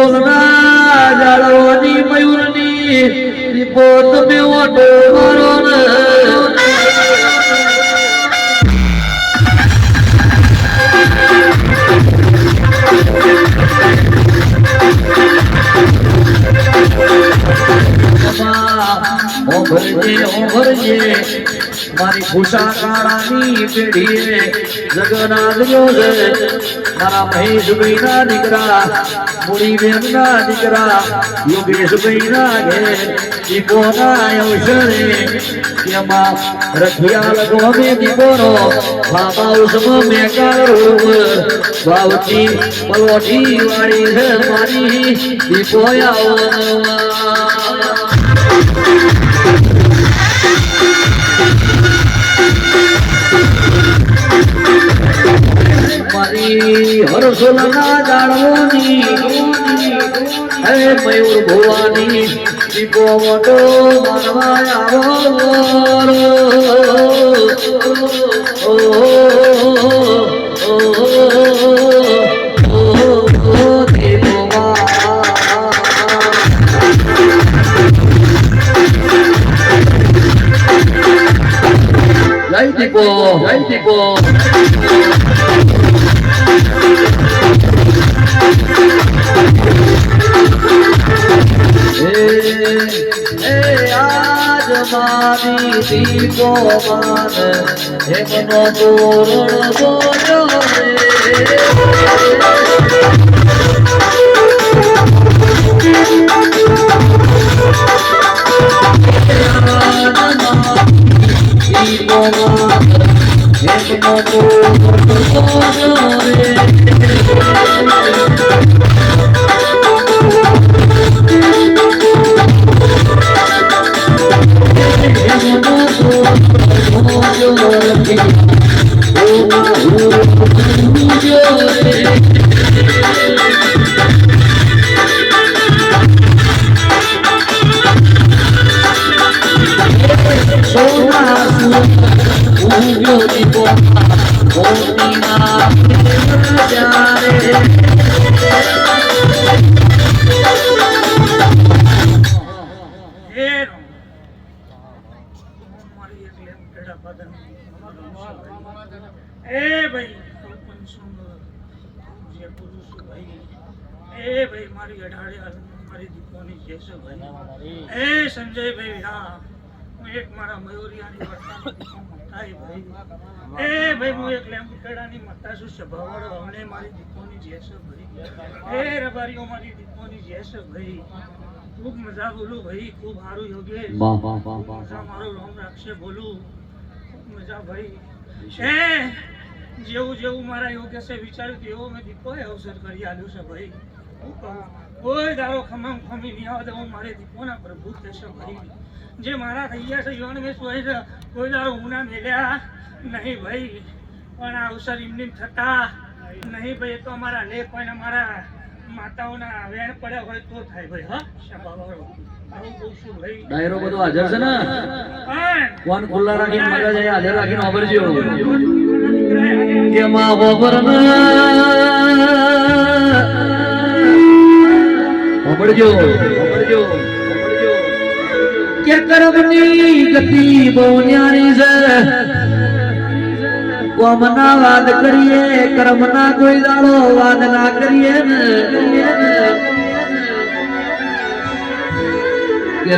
સોલના જાળવાની મયુરની દીપો તમે ઓટો મારો ને ઓભરજે મારી ખુશા કાળાની પેઢીએ જગન્નાથ યો છે મારા મહેશભાઈ ના દીકરા મુળી બેન ના દીકરા યોગેશભાઈ ના ઘેર દીપો ના અવસરે એમાં રખિયા લગોમે દીપોનો બાબા ઉસમો મેકાર ભાવતી પલોઠી વાળી છે મારી દીપો આવવા મારી હરસોલના જાળવોની હે મયુર ભુવાની દીપો મોટો માનવા આવો જય દીપો આજ મારી દીપો માન એમનો તોરણ બોલ્યો રે દીપો માન એમનો તોરણ બોલ્યો રે મારી અઢારે મારી દીપોની જેસે ભાઈ એ સંજય ભાઈ હા હું એક મારા મયુરિયાની મતાઈ ભાઈ એ ભાઈ હું એક લેમ્બુકેડાની મતા છું સભાવાળો અને મારી દીપોની જેસે ભાઈ એ રબારીઓ મારી દીપોની જેસે ભાઈ ખૂબ મજા બોલું ભાઈ ખૂબ સારું યોગેશ મજા મારો રોમ રાખશે બોલું ખૂબ મજા ભાઈ એ જેવું જેવું મારા યોગેશે વિચાર્યું તેવો મેં દીપોએ અવસર કરી આલ્યું છે ભાઈ કોઈ દારો ખમમ ખમી નહીં આવે હું મારે દીપોના પ્રભુ થશે ભાઈ જે મારા થઈ ગયા છે યોન મેં સોય છે કોઈ દારો હું ના મેલ્યા નહીં ભાઈ પણ આ અવસર એમની થતા નહીં ભાઈ તો અમારા લેખ હોય ને અમારા માતાઓના વેણ પડ્યા હોય તો થાય ભાઈ હા શાબાવાળો આવું કહું છું ભાઈ ડાયરો બધો હાજર છે ને કોણ ખુલ્લા રાખીને મગજ હાજર રાખીને વાપરજો કેમાં વાપરજો કે કર્મની ગતિ બહુ ન્યારી છે કોમના વાદ કરીએ કર્મના કોઈ દાડો વાદ ના કરીએ ને કે